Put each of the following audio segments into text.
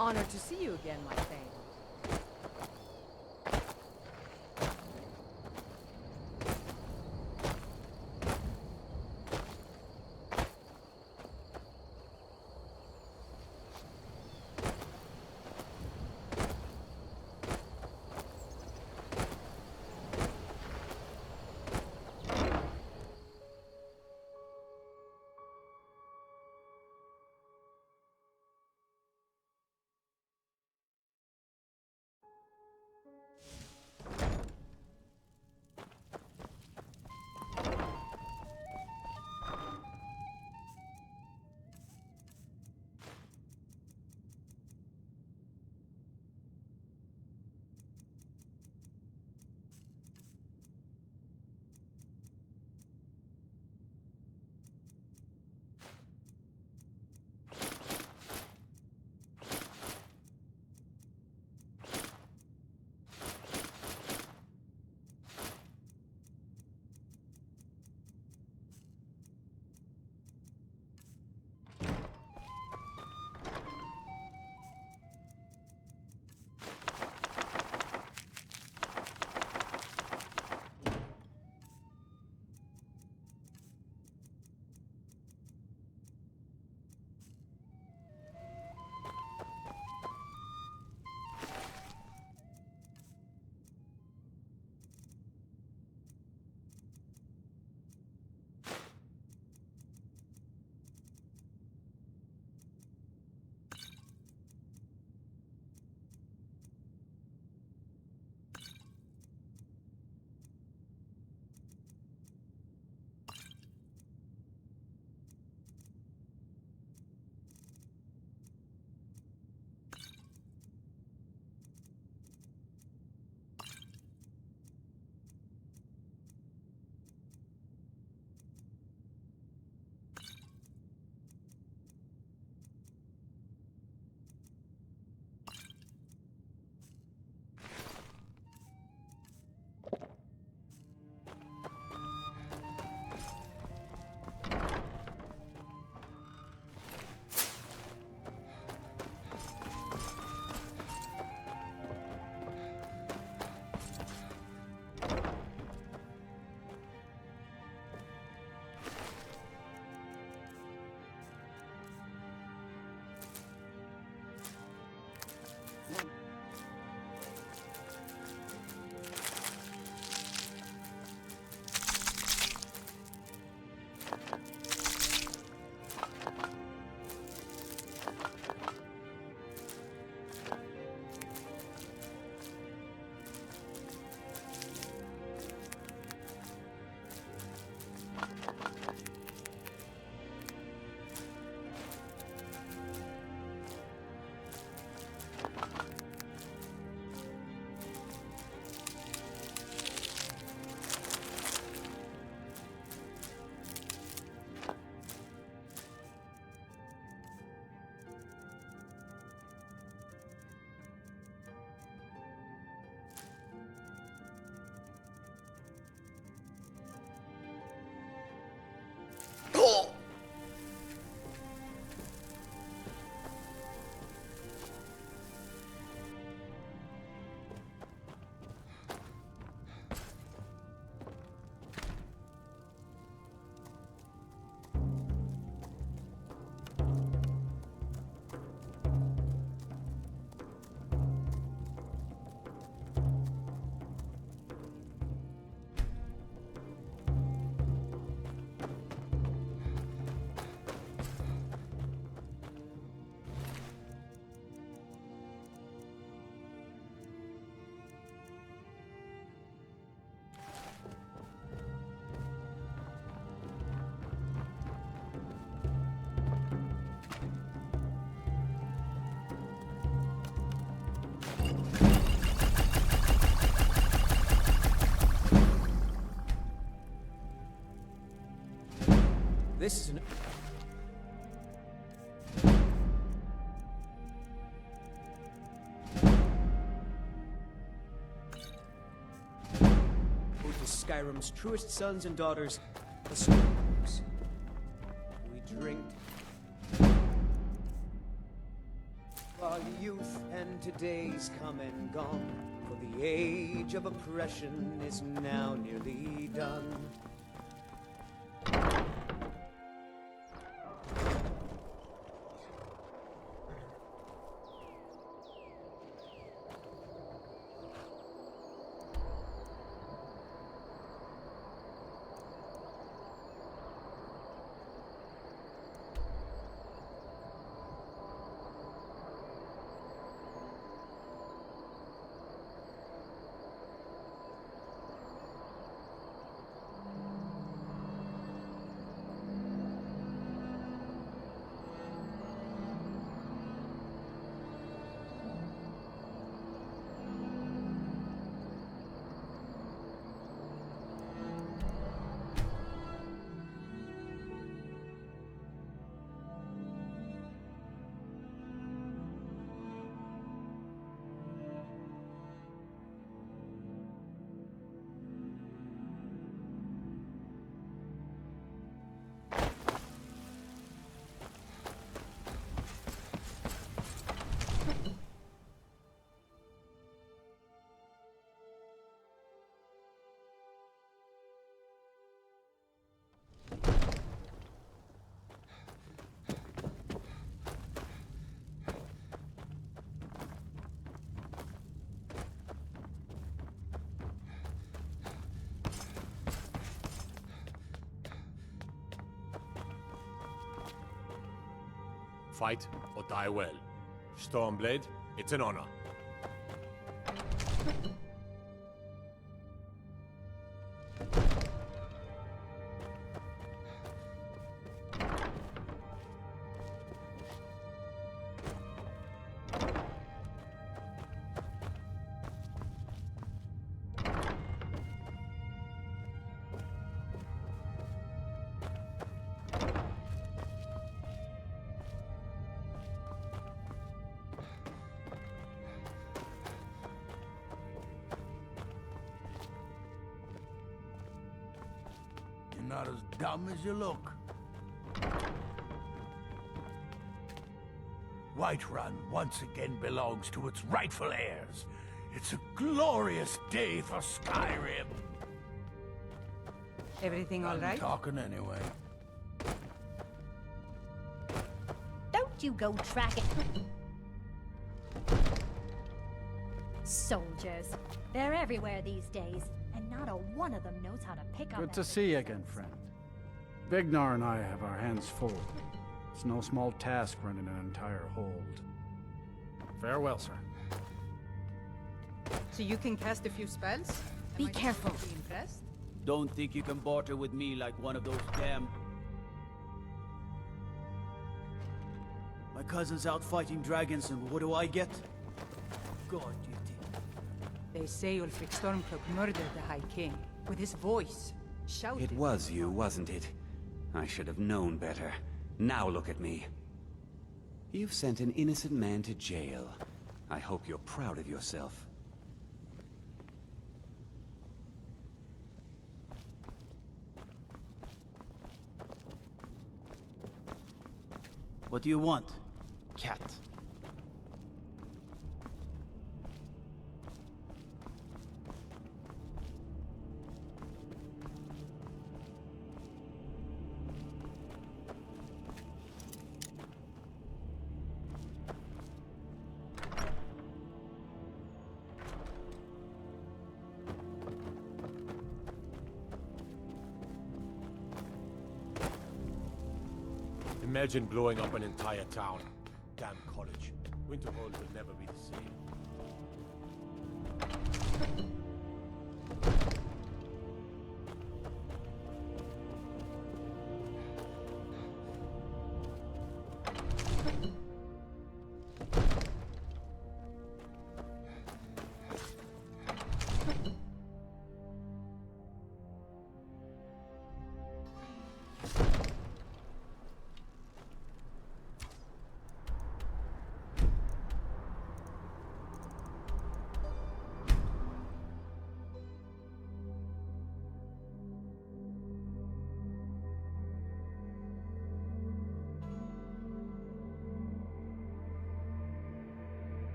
Honored to see you again, my thane. This is an... Ode to Skyrim's truest sons and daughters, the Stormers. We drink while you and today's come and gone, for the age of oppression is now nearly done. Fight or die well. Stormblade, it's an honor. You're not as dumb as you look. Whiterun once again belongs to its rightful heirs. It's a glorious day for Skyrim. Everything all I'm right? talking anyway. Don't you go track it. Soldiers. They're everywhere these days, and not a one of them knows how to pick up. Good to see you again, friend. Vignar and I have our hands full. It's no small task running an entire hold. Farewell, sir. So you can cast a few spells? Be Am I careful. supposed to be impressed? Don't think you can barter with me like one of those damn... My cousin's out fighting dragons, and what do I get? God, you think... They say Ulfric Stormcloak murdered the High King with his voice. Shouted. It was you, wasn't it? I should have known better. Now look at me. You've sent an innocent man to jail. I hope you're proud of yourself. What do you want, cat? Imagine blowing up an entire town. Damn college. Winterhold will never be the same.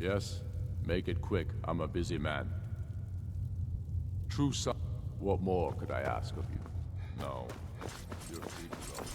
Yes? Make it quick. I'm a busy man. True son. What more could I ask of you? No. You're free to go.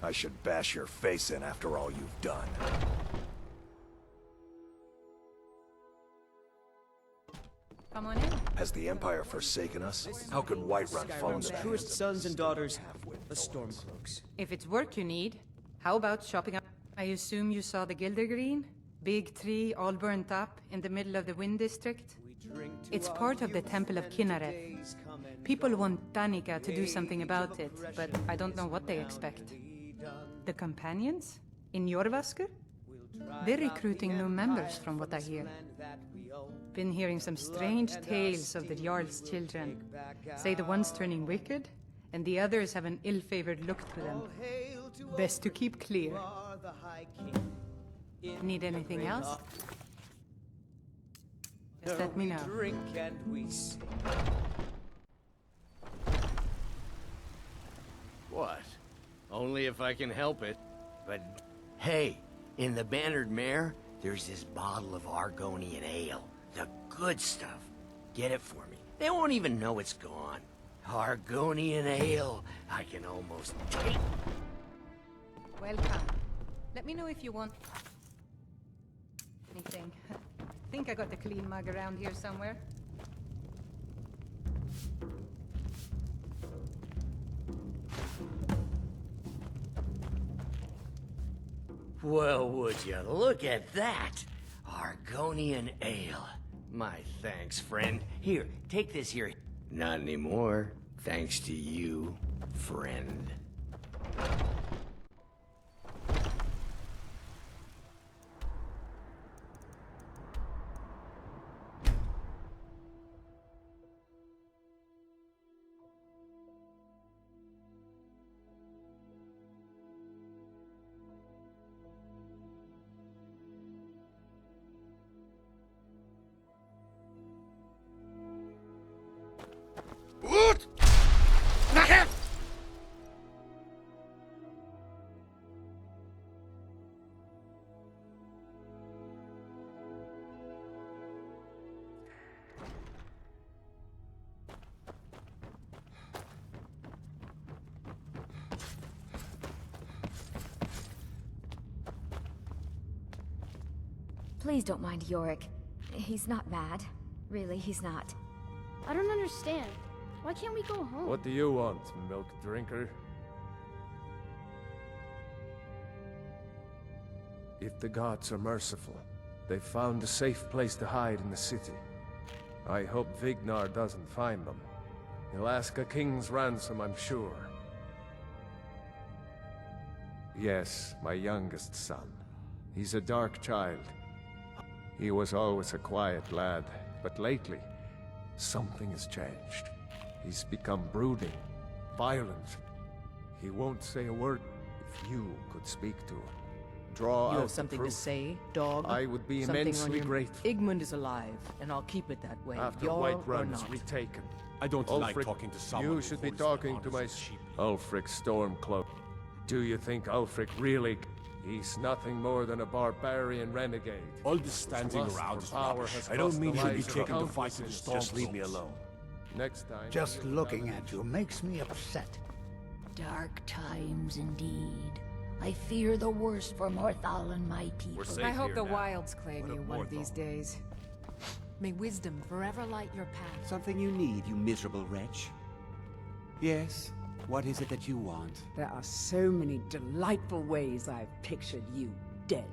I should bash your face in after all you've done. Come on in. Has the Empire forsaken us? How could Whiterun fall into Skyrim's the truest hands of sons and daughters, the Stormcloaks. If it's work you need, how about shopping up? I assume you saw the Gildergreen? Big tree, all burnt up, in the middle of the Wind District? It's part of the Temple of Kinnareth. People want Danica to do something about it, but I don't know what they expect. The Companions? In Jorvaskr? They're recruiting new members from what I hear. Been hearing some strange tales of the Jarl's children. Say the one's turning wicked, and the others have an ill-favored look to them. Best to keep clear. Need anything else? Just let me know. Drink and we sing. What? Only if I can help it. But hey, in the Bannered Mare, there's this bottle of Argonian ale. The good stuff. Get it for me. They won't even know it's gone. Argonian ale. I can almost taste. Welcome. Let me know if you want anything. Think I got the clean mug around here somewhere. Well, would you look at that? Argonian ale. My thanks, friend. Here, take this here. Not anymore. Thanks to you, friend. Please don't mind Yorick. He's not mad. Really, he's not. I don't understand. Why can't we go home? What do you want, milk drinker? If the gods are merciful, they've found a safe place to hide in the city. I hope Vignar doesn't find them. He'll ask a king's ransom, I'm sure. Yes, my youngest son. He's a dark child. He was always a quiet lad, but lately, something has changed. He's become brooding, violent. He won't say a word. If you could speak to him, draw You out have something the to truth, say, dog? I would be Something on immensely your- grateful. Igmund is alive, and I'll keep it that way. After Jarl Whiterun or is not. retaken. I don't like Ulfric, talking to someone you who should be holds their talking to honors my cheaply. Ulfric Stormcloak. Do you think Ulfric really? He's nothing more than a barbarian renegade. All this standing Lust around for is power rubbish. has I don't cost mean the you should be lives of taking the countless fight to the innocents. storm. Just leave me alone. Next time. Just looking at you makes me upset. Dark times indeed. I fear the worst for Morthal and my people. I hope the wilds claim you one of these days. May wisdom forever light your path. Something you need, you miserable wretch. Yes, what is it that you want? There are so many delightful ways I've pictured you dead.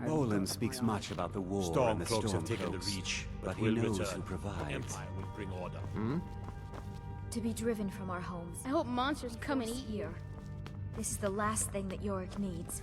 Olin speaks much about the war and the Stormcloaks have taken the Stormcloaks, Reach, but he will knows return. who provides. Empire will bring order. To be driven from our homes. I hope monsters come and eat you. Here. This is the last thing that Yorick needs.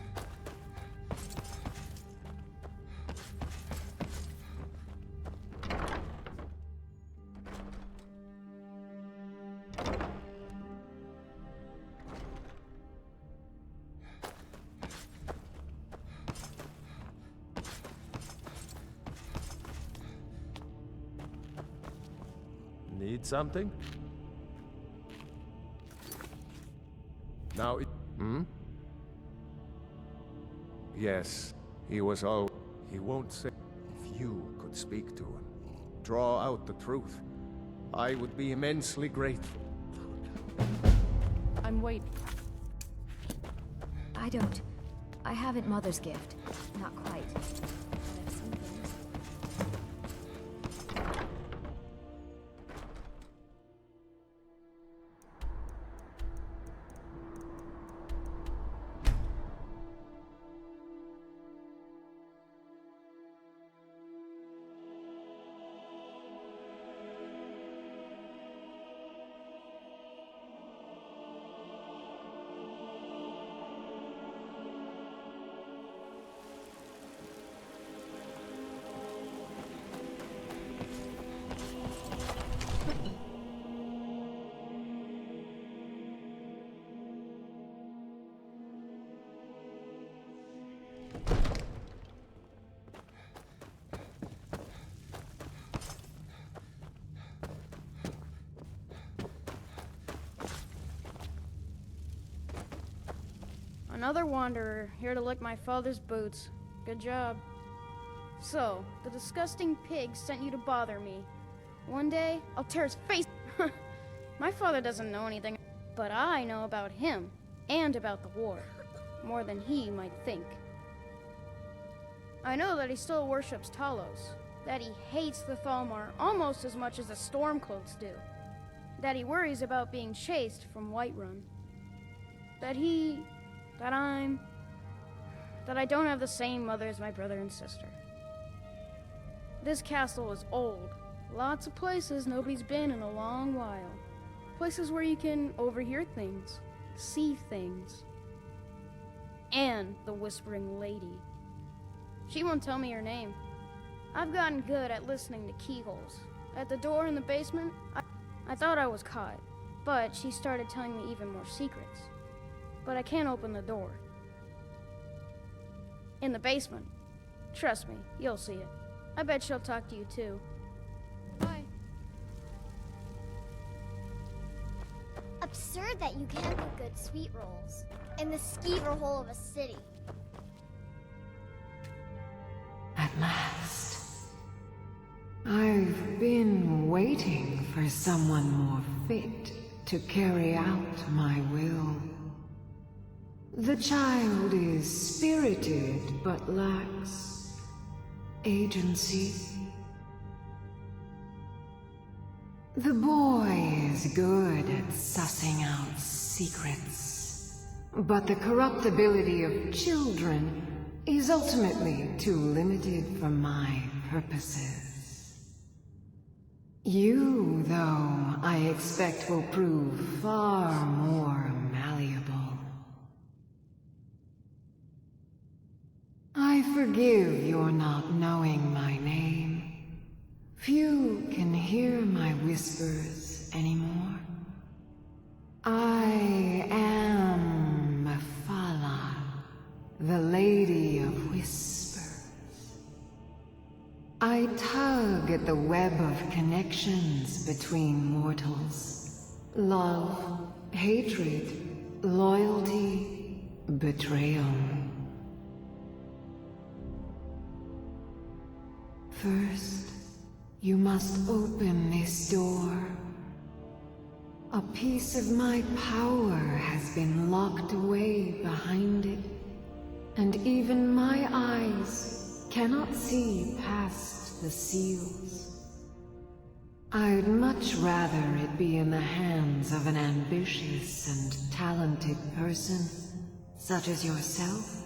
Need something? Now it... Yes, he was all... He won't say... If you could speak to him, draw out the truth, I would be immensely grateful. I'm waiting. I don't. I haven't Mother's gift. Not quite. But I've seen things. Another wanderer, here to lick my father's boots. Good job. So, the disgusting pig sent you to bother me. One day, I'll tear his face. My father doesn't know anything, but I know about him, and about the war. More than he might think. I know that he still worships Talos. That he hates the Thalmor almost as much as the Stormcloaks do. That he worries about being chased from Whiterun. That I don't have the same mother as my brother and sister. This castle is old. Lots of places nobody's been in a long while. Places where you can overhear things, see things. And the Whispering Lady. She won't tell me her name. I've gotten good at listening to keyholes. At the door in the basement, I thought I was caught, but she started telling me even more secrets. But I can't open the door. In the basement. Trust me, you'll see it. I bet she'll talk to you too. Bye. Absurd that you can't get good sweet rolls in the skeever hole of a city. At last. I've been waiting for someone more fit to carry out my will. The child is spirited but lacks agency. The boy is good at sussing out secrets, but the corruptibility of children is ultimately too limited for my purposes. You, though, I expect will prove far more malleable. I forgive your not knowing my name. Few can hear my whispers anymore. I am Mephala, the Lady of Whispers. I tug at the web of connections between mortals. Love, hatred, loyalty, betrayal. First, you must open this door. A piece of my power has been locked away behind it, and even my eyes cannot see past the seals. I'd much rather it be in the hands of an ambitious and talented person, such as yourself.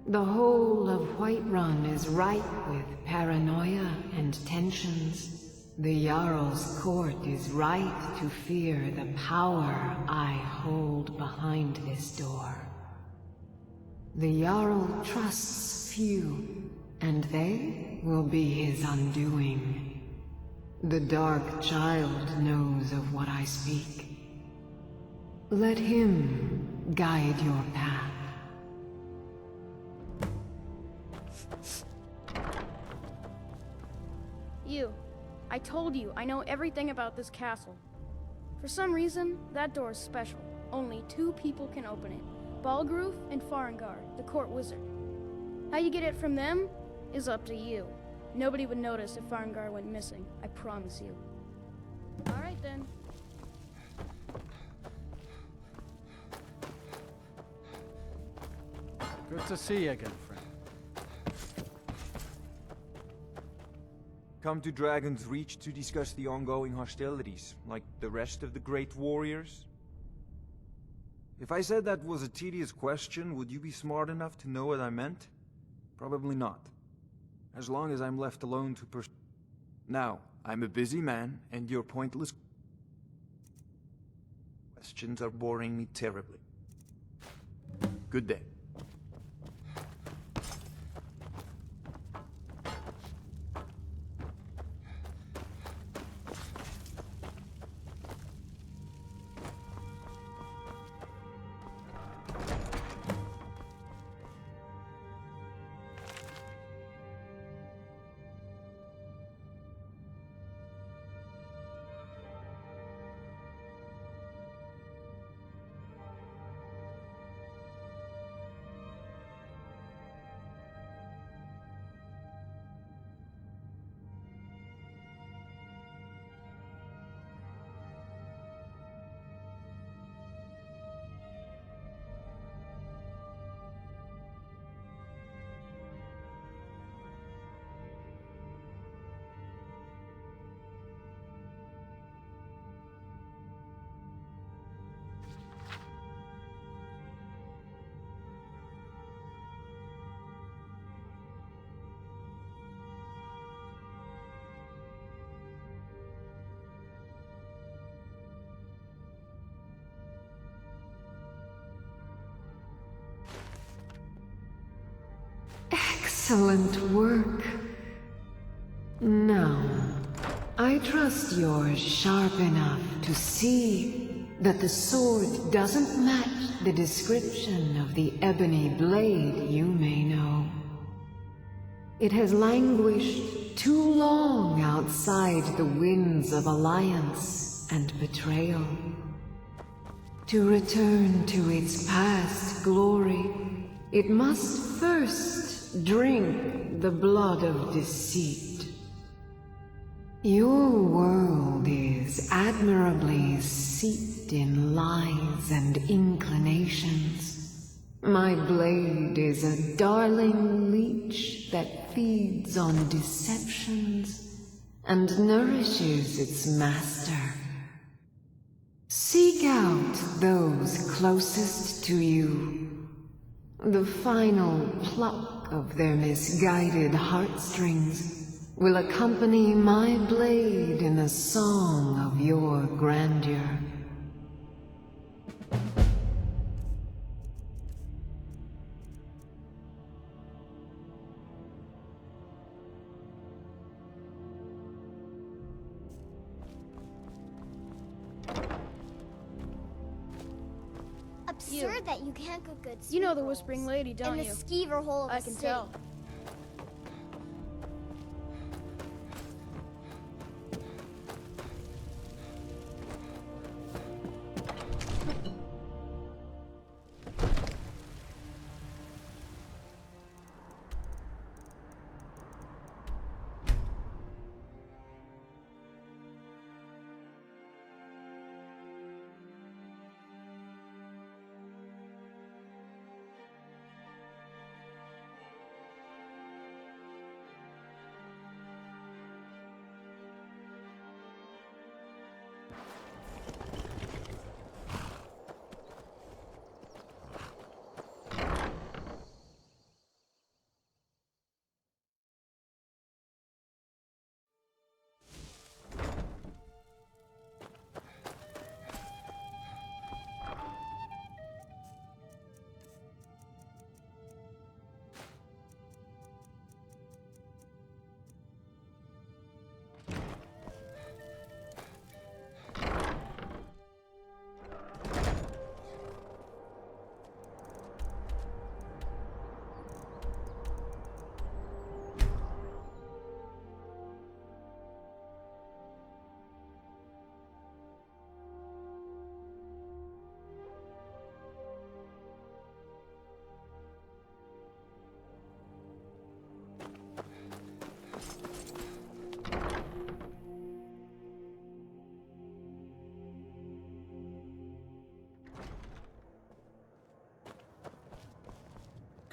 The whole of Whiterun is ripe with paranoia and tensions. The Jarl's court is right to fear the power I hold behind this door. The Jarl trusts few, and they will be his undoing. The Dark Child knows of what I speak. Let him guide your path. You. I told you, I know everything about this castle. For some reason, that door is special. Only 2 people can open it. Balgruf and Farengar, the court wizard. How you get it from them is up to you. Nobody would notice if Farengar went missing, I promise you. Alright then. Good to see you again, friend. Come to Dragon's Reach to discuss the ongoing hostilities, like the rest of the great warriors? If I said that was a tedious question, would you be smart enough to know what I meant? Probably not. As long as I'm left alone to Now, I'm a busy man, and your pointless questions are boring me terribly. Good day. Excellent work. Now, I trust you're sharp enough to see that the sword doesn't match the description of the ebony blade you may know. It has languished too long outside the winds of alliance and betrayal. To return to its past glory, it must first drink the blood of deceit. Your world is admirably seeped steeped in lies and inclinations. My blade is a darling leech that feeds on deceptions and nourishes its master. Seek out those closest to you. The final pluck of their misguided heartstrings will accompany my blade in a song of your grandeur. Absurd that you can't cook good You know sweet the rolls Whispering Lady, don't in you? the skeever hole of I a can city. tell.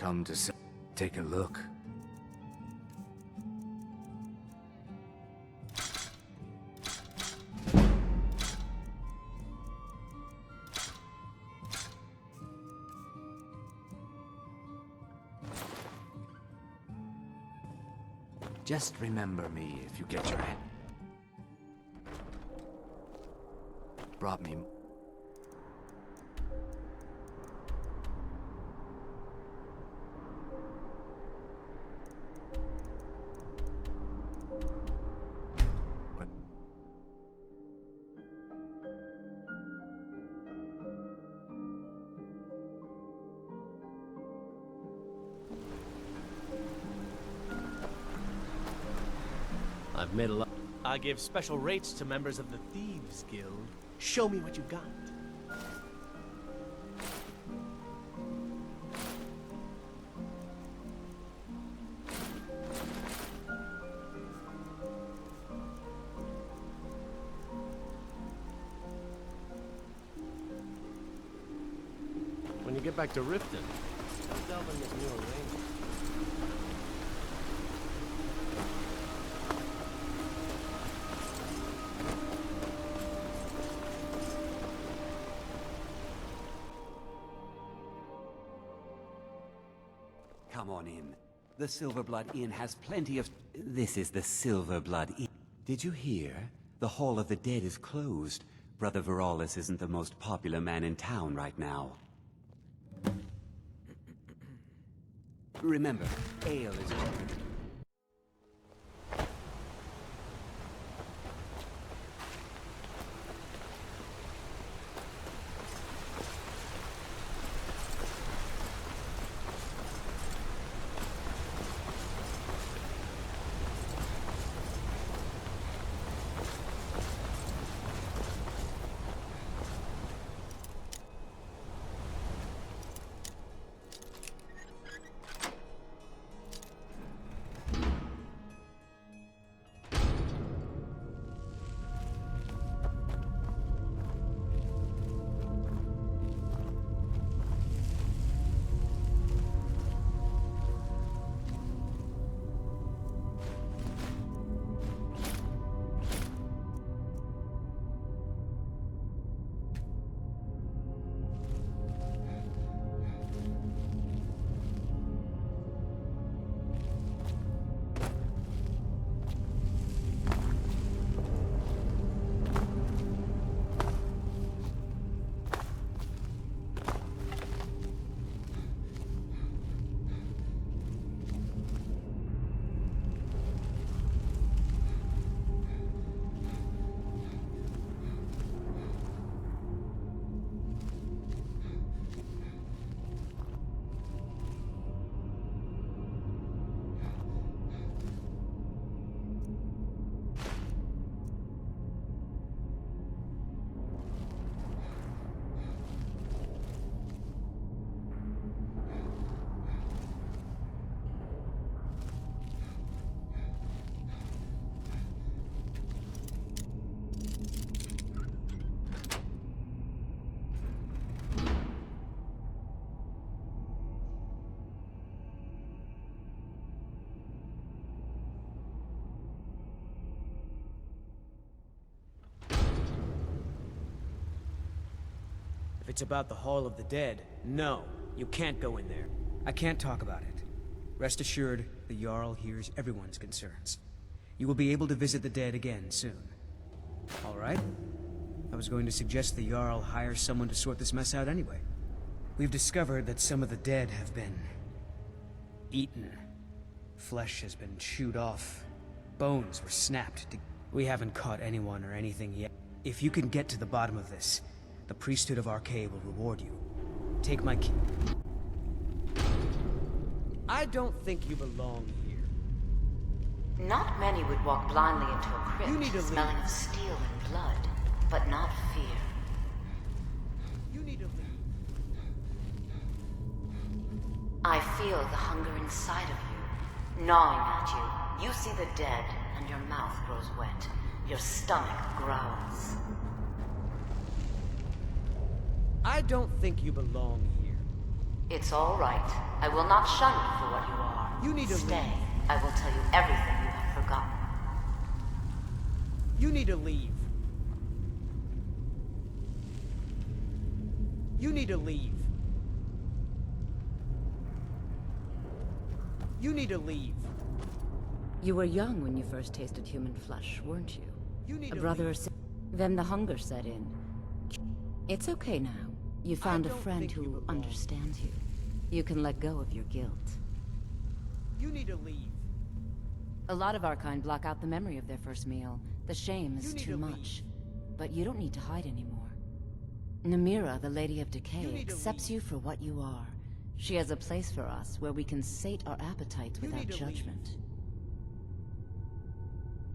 Come to take a look. Just remember me if you get your head. Brought me. I've made a lot. I give special rates to members of the Thieves Guild. Show me what you got. When you get back to Riften, I'll delve in this new arrangement. Come on in. The Silverblood Inn has plenty of... This is the Silverblood Inn. Did you hear? The Hall of the Dead is closed. Brother Veralis isn't the most popular man in town right now. Remember, ale is... it's about the Hall of the Dead, no, you can't go in there. I can't talk about it. Rest assured, the Jarl hears everyone's concerns. You will be able to visit the dead again soon. All right? I was going to suggest the Jarl hire someone to sort this mess out anyway. We've discovered that some of the dead have been eaten. Flesh has been chewed off. Bones were snapped. We haven't caught anyone or anything yet. If you can get to the bottom of this, the priesthood of Arcade will reward you. Take my key. I don't think you belong here. Not many would walk blindly into a crypt, smelling of steel and blood, but not fear. You need to leave. I feel the hunger inside of you, gnawing at you. You see the dead, and your mouth grows wet. Your stomach growls. I don't think you belong here. It's all right. I will not shun you for what you are. You need to stay. leave. I will tell you everything you have forgotten. You need to leave. You need to leave. You need to leave. You were young when you first tasted human flesh, weren't you? You need A to brother or leave. sister. Then the hunger set in. It's okay now. You found a don't friend think you who belong. understands you. You can let go of your guilt. You need to leave. A lot of our kind block out the memory of their first meal. The shame is You need too to much. But you don't need to hide anymore. Namira, the Lady of Decay, need to accepts you for what you are. She has a place for us where we can sate our appetites You without need to leave. judgment.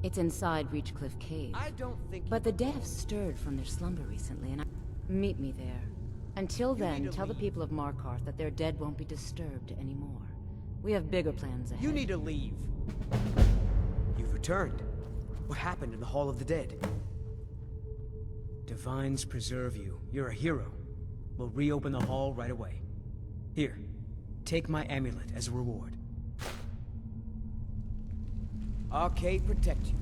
It's inside Reachcliff Cave. I don't think But the dead have stirred from their slumber recently, and meet me there. Until then, to tell the leave. people of Markarth that their dead won't be disturbed anymore. We have bigger plans ahead. You need to leave. You've returned. What happened in the Hall of the Dead? Divines preserve you. You're a hero. We'll reopen the hall right away. Here, take my amulet as a reward. Arcade protect you.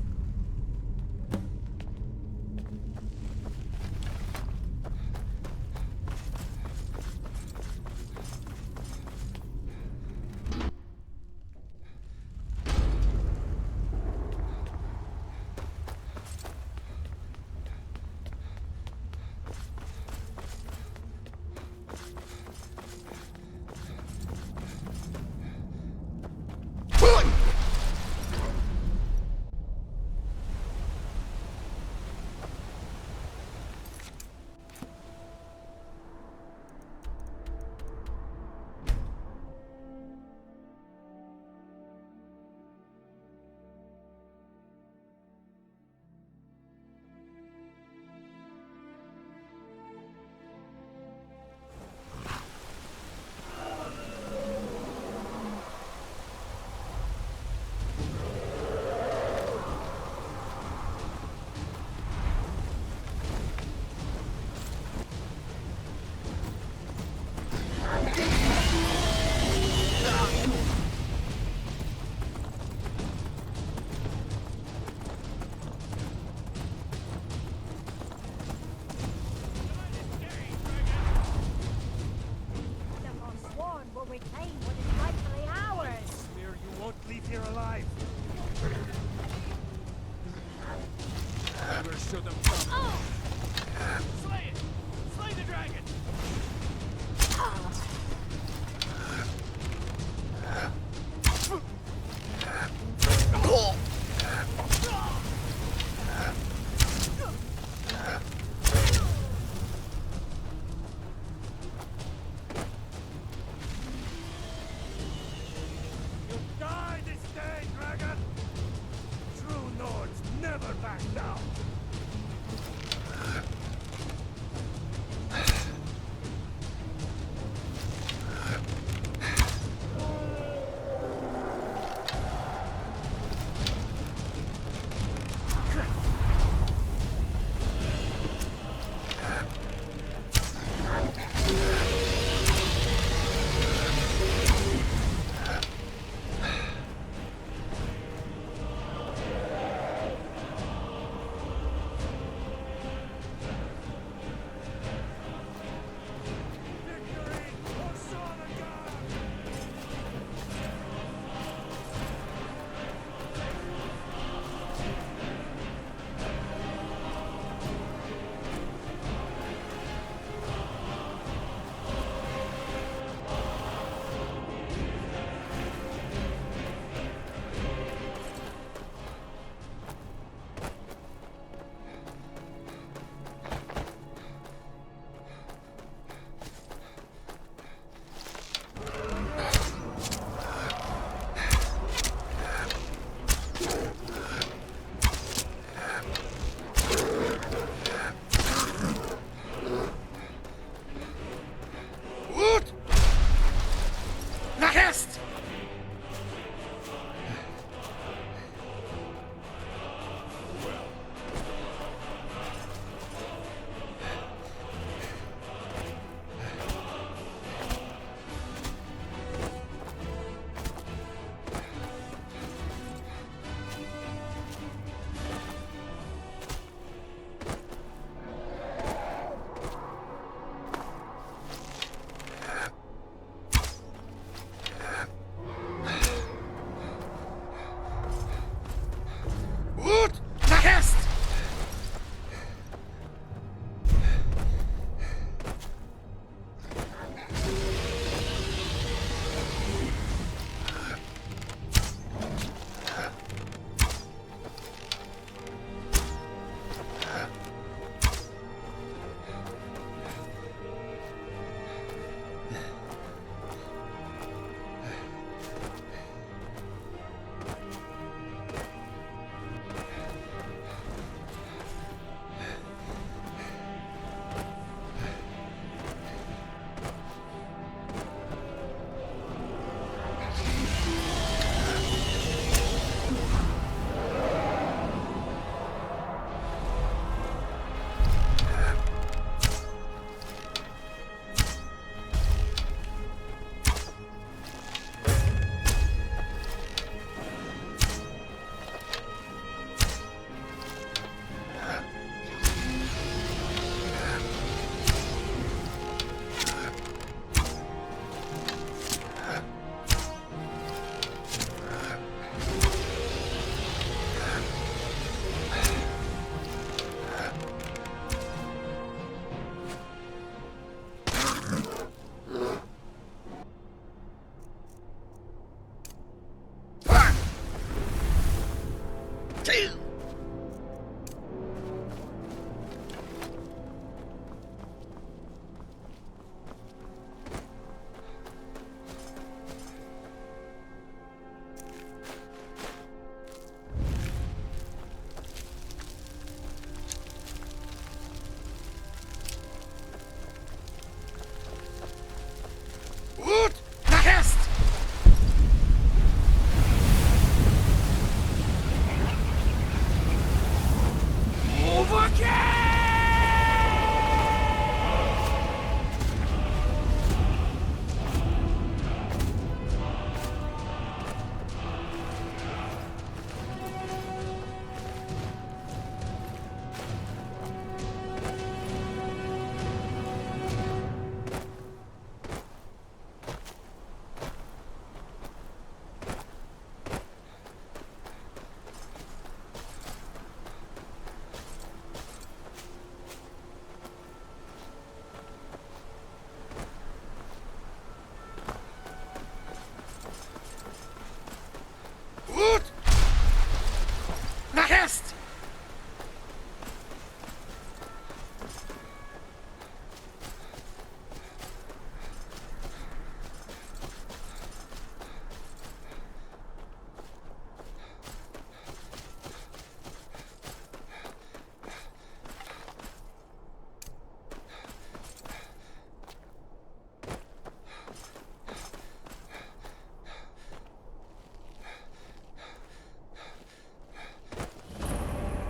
Nachest!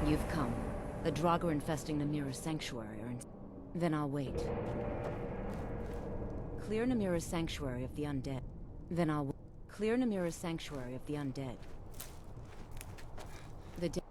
You've come. The Draugr infesting Namira's sanctuary are in... Then I'll wait. Clear Namira's sanctuary of the undead. Then I'll... Clear Namira's sanctuary of the undead. The dead...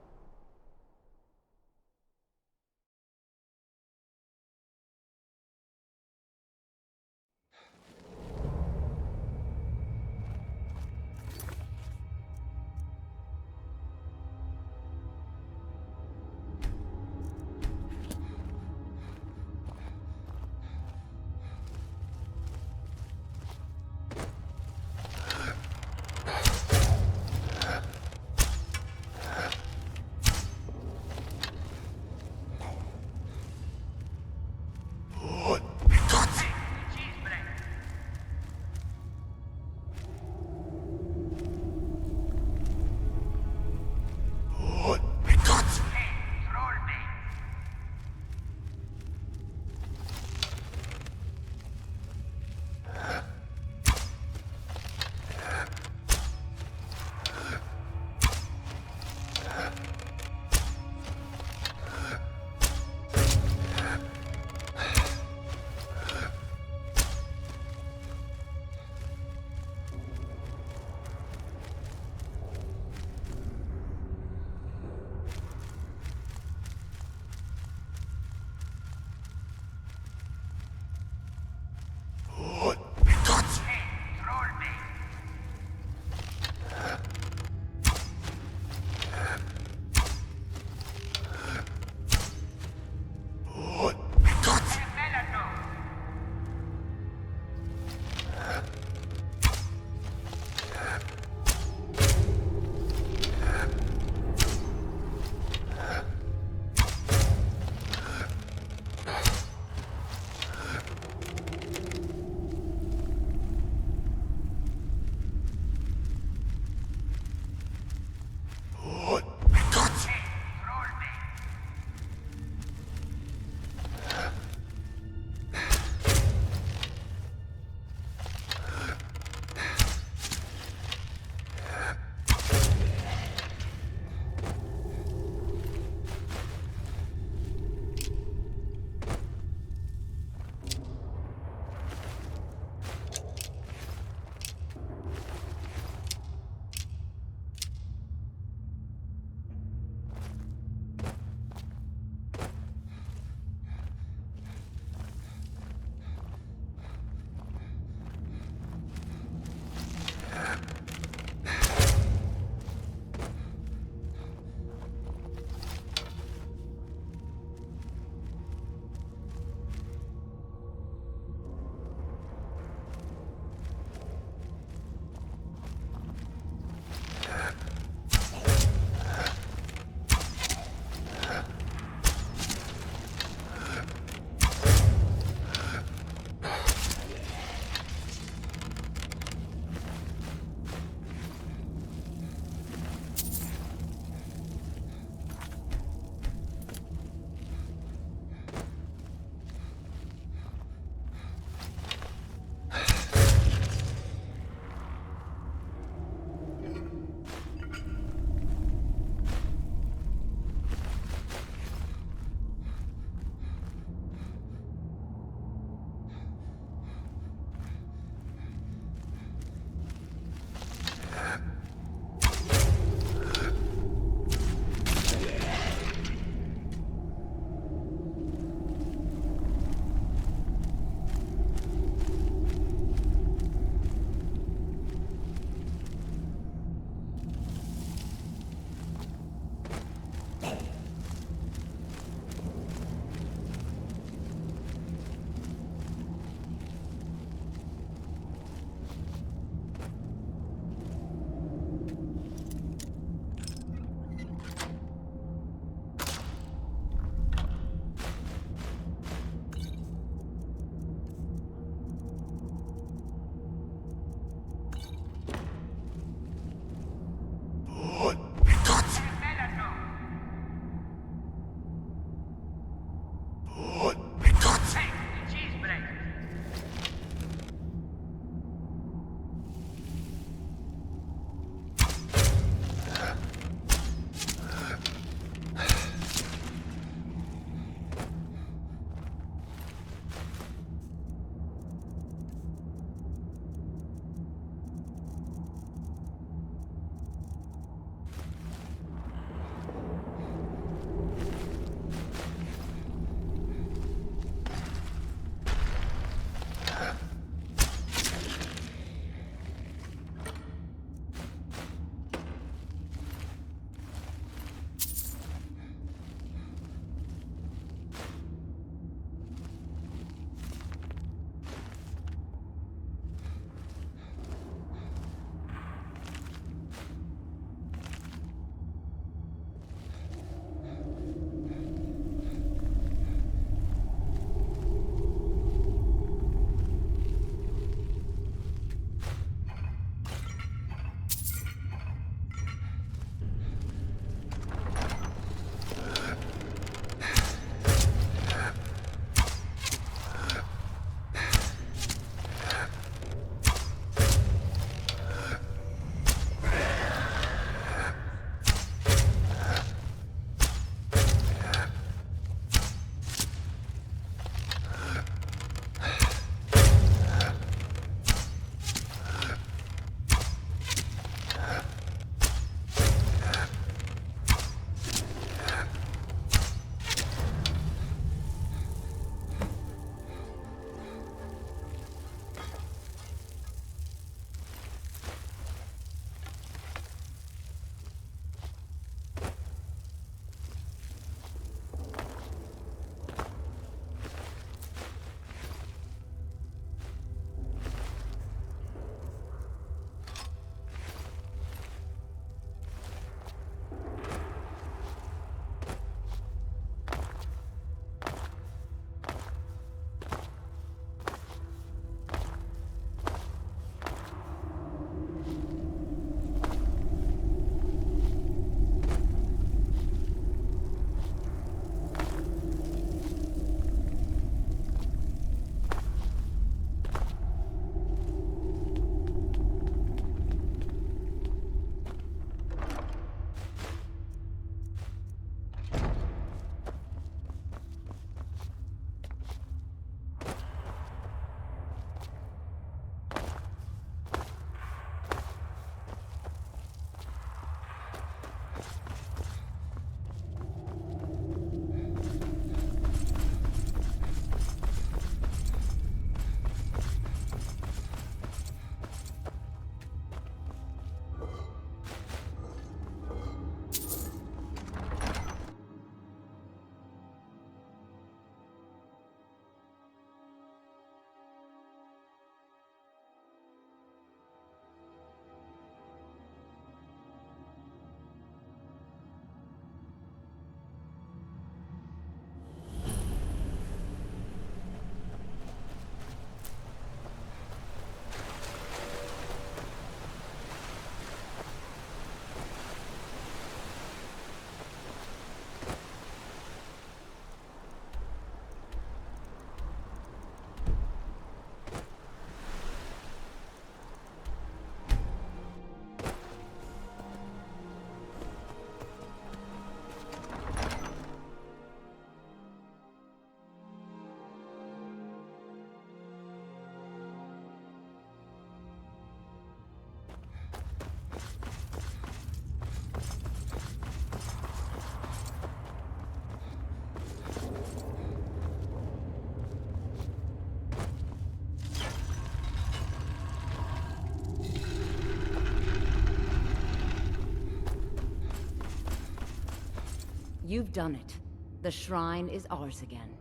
You've done it. The shrine is ours again.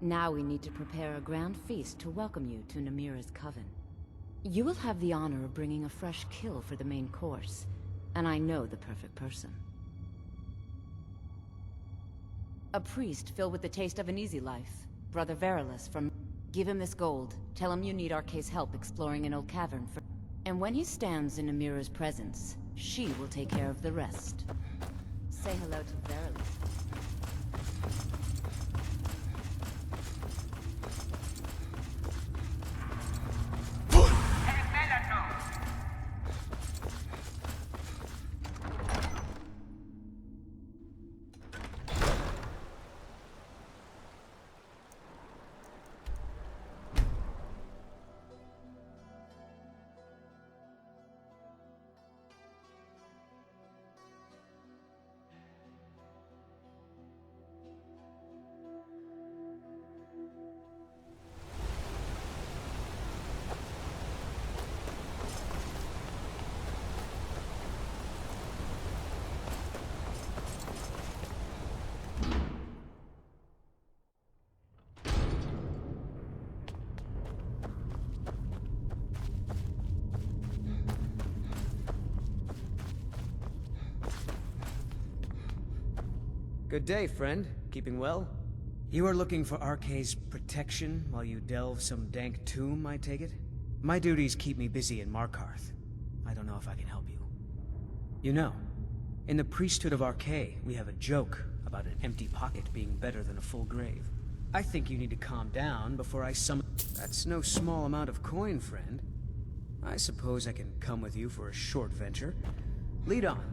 Now we need to prepare a grand feast to welcome you to Namira's coven. You will have the honor of bringing a fresh kill for the main course, and I know the perfect person. A priest filled with the taste of an easy life. Brother Verilus from... Give him this gold. Tell him you need Arcae's help exploring an old cavern for... And when he stands in Namira's presence, she will take care of the rest. Say hello to Verilus. Good day, friend. Keeping well? You are looking for Arcae's protection while you delve some dank tomb, I take it? My duties keep me busy in Markarth. I don't know if I can help you. You know, in the priesthood of Arcae, we have a joke about an empty pocket being better than a full grave. I think you need to calm down before I summon... That's no small amount of coin, friend. I suppose I can come with you for a short venture. Lead on.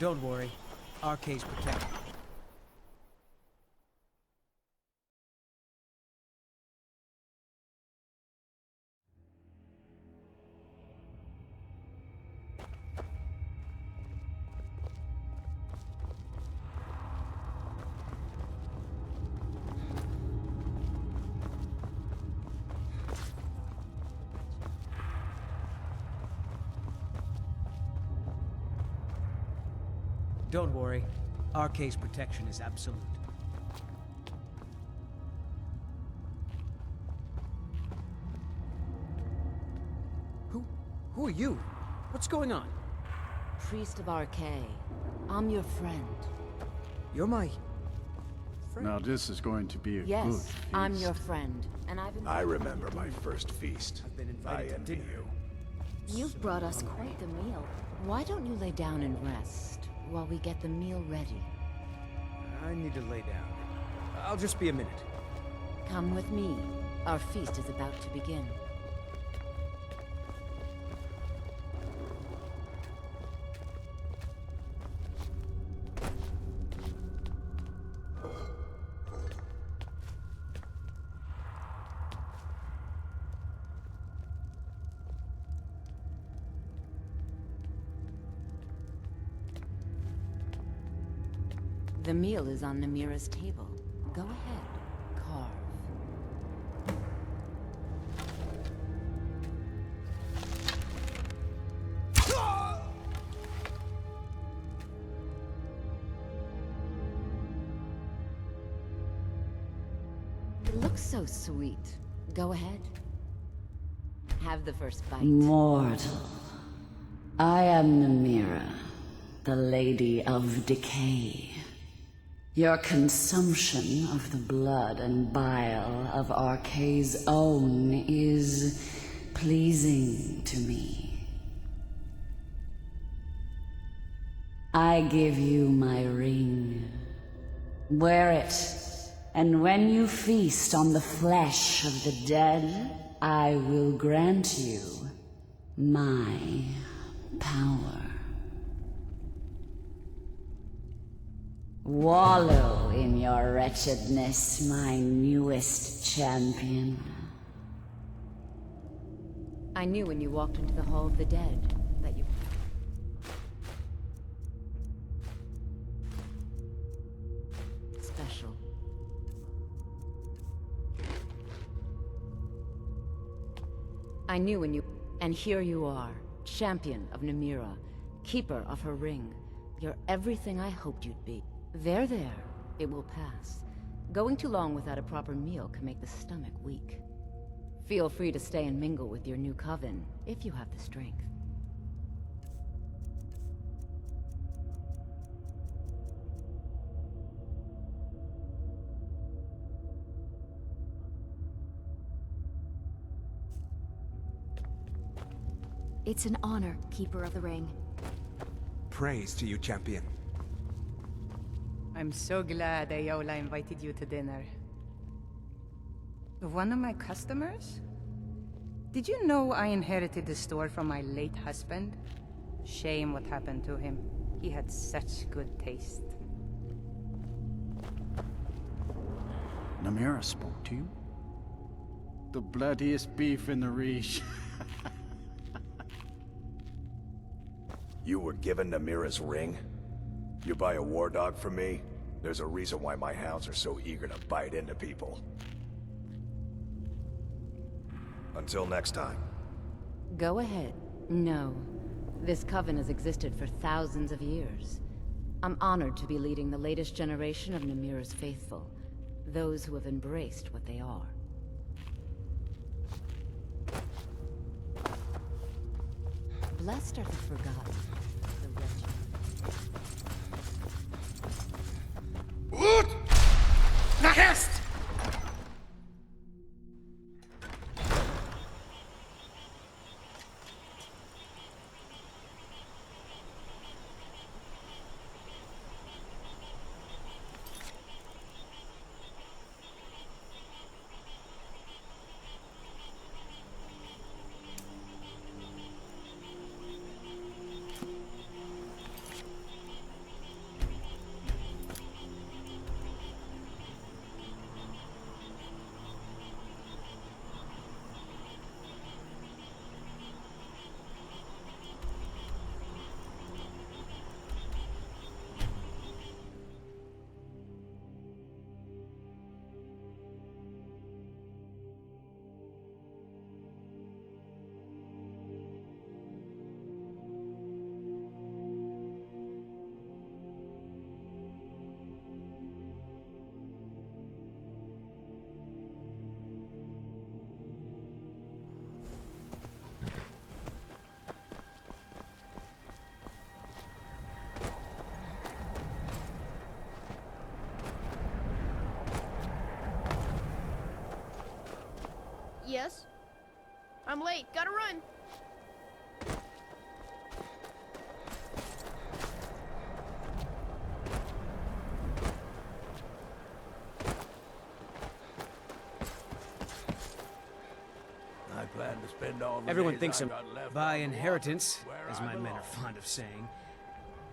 Don't worry. Arcae's protected. Don't worry. Arcae's protection is absolute. Who are you? What's going on? Priest of Arcae. I'm your friend. You're my... friend? Now this is going to be a good Yes, feast. I'm your friend, and I've been... I remember my first feast. I've been I invited to envy dinner. you. You've brought us quite the meal. Why don't you lay down and rest while we get the meal ready? I need to lay down. I'll just be a minute. Come with me. Our feast is about to begin. The meal is on Namira's table. Go ahead, carve. It looks so sweet. Go ahead. Have the first bite. Mortal, I am Namira, the Lady of Decay. Your consumption of the blood and bile of Arcae's own is pleasing to me. I give you my ring. Wear it, and when you feast on the flesh of the dead, I will grant you my power. Wallow in your wretchedness, my newest champion. I knew when you walked into the Hall of the Dead that you... special. I knew when you... And here you are, champion of Namira, keeper of her ring. You're everything I hoped you'd be. There, it will pass. Going too long without a proper meal can make the stomach weak. Feel free to stay and mingle with your new coven, if you have the strength. It's an honor, Keeper of the Ring. Praise to you, champion. I'm so glad Ayola invited you to dinner. One of my customers? Did you know I inherited the store from my late husband? Shame what happened to him. He had such good taste. Namira spoke to you? The bloodiest beef in the Reach. You were given Namira's ring? You buy a war dog from me? There's a reason why my hounds are so eager to bite into people. Until next time. Go ahead. No. This coven has existed for thousands of years. I'm honored to be leading the latest generation of Namira's faithful. Those who have embraced what they are. Blessed are the forgotten, the wretched. Ut! Nachest! Yes? I'm late. Gotta run. I plan to spend all the Everyone days thinks I I'm got left by on the inheritance, water where as I my men belong. are fond of saying.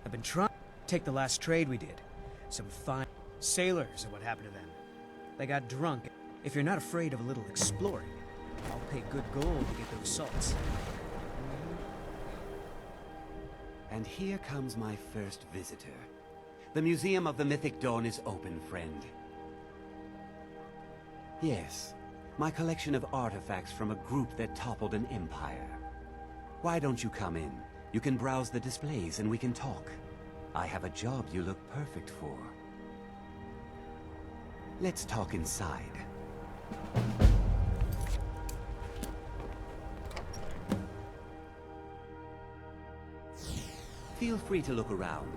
I've been trying to take the last trade we did. Some fine sailors and what happened to them. They got drunk. If you're not afraid of a little exploring, I'll pay good gold to get those salts. And here comes my first visitor. The Museum of the Mythic Dawn is open, friend. Yes, my collection of artifacts from a group that toppled an empire. Why don't you come in? You can browse the displays and we can talk. I have a job you look perfect for. Let's talk inside. Feel free to look around.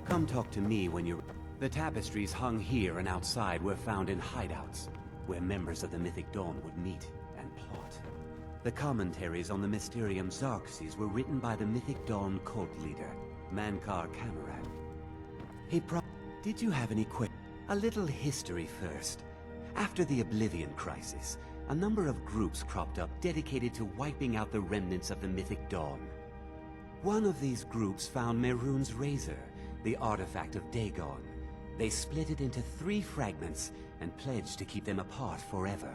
Come talk to me when you're... The tapestries hung here and outside were found in hideouts, where members of the Mythic Dawn would meet and plot. The commentaries on the Mysterium Xarxes were written by the Mythic Dawn cult leader, Mankar Camarad. Did you have any questions? A little history first. After the Oblivion Crisis, a number of groups cropped up dedicated to wiping out the remnants of the mythic Dawn. One of these groups found Mehrunes' razor, the artifact of Dagon. They split it into 3 fragments and pledged to keep them apart forever.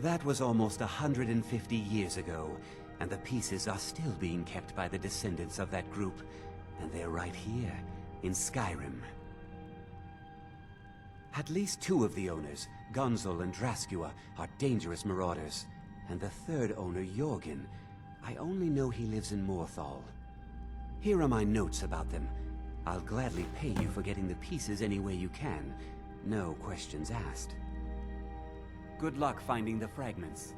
That was almost 150 years ago, and the pieces are still being kept by the descendants of that group, and they're right here, in Skyrim. At least 2 of the owners, Gunzel and Draskua, are dangerous marauders, and the 3rd owner, Jorgen, I only know he lives in Morthal. Here are my notes about them. I'll gladly pay you for getting the pieces any way you can. No questions asked. Good luck finding the fragments.